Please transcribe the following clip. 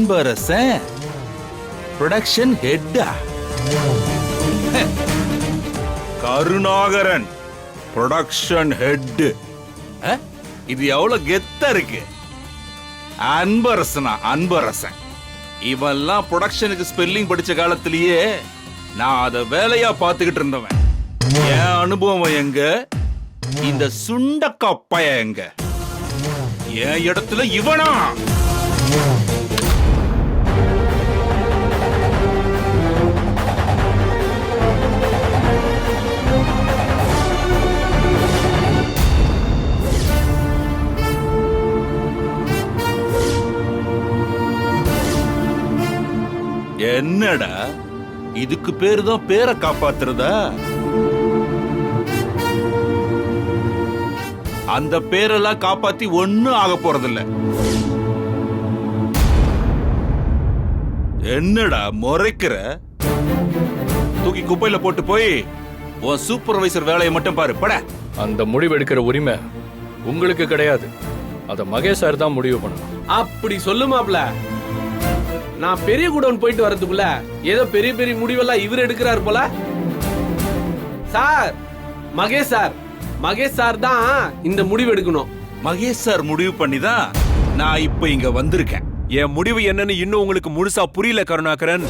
Anbarasan production ஹெட்டா? Karunakaran production head. இது எவ்வளவு கெத்தா இருக்கு. அன்பரசனா? அன்பரசன் இவெல்லாம் ப்ரொடக்ஷனுக்கு ஸ்பெல்லிங் படிச்ச காலத்திலேயே நான் அத வேலையா பார்த்துக்கிட்டு இருந்தவன். என் அனுபவம் எங்க, இந்த சுண்டக்கா பைய எங்க? என் இடத்துல இவனா? என்னடா இதுக்கு பேரு தான் பேரை காப்பாத்துறதா? அந்த பேரெல்லாம் காப்பாத்தி ஒண்ணும் ஆக போறதில்ல. என்னடா முறைக்கிற? தூக்கி குப்பையில போட்டு போய் உன் சூப்பர்வைசர் வேலையை மட்டும் பாரு. பட. அந்த முடிவு எடுக்கிற உரிமை உங்களுக்கு கிடையாது. அத மகேஷ் சார் தான் முடிவு பண்ணணும். அப்படி சொல்லுமாப்ல. நான் பெரிய குடோன் போயிட்டு வரதுக்குள்ள ஏதோ பெரிய பெரிய முடிவெல்லாம் இவர் எடுக்கிறார் போல. சார், மகேஷ் சார் தான் இந்த முடிவு எடுக்கணும். மகேஷ் சார் முடிவு பண்ணிதான் நான் இப்ப இங்க வந்திருக்கேன். என் முடிவு என்னன்னு இன்னும் உங்களுக்கு முழுசா புரியல கருணாகரன்.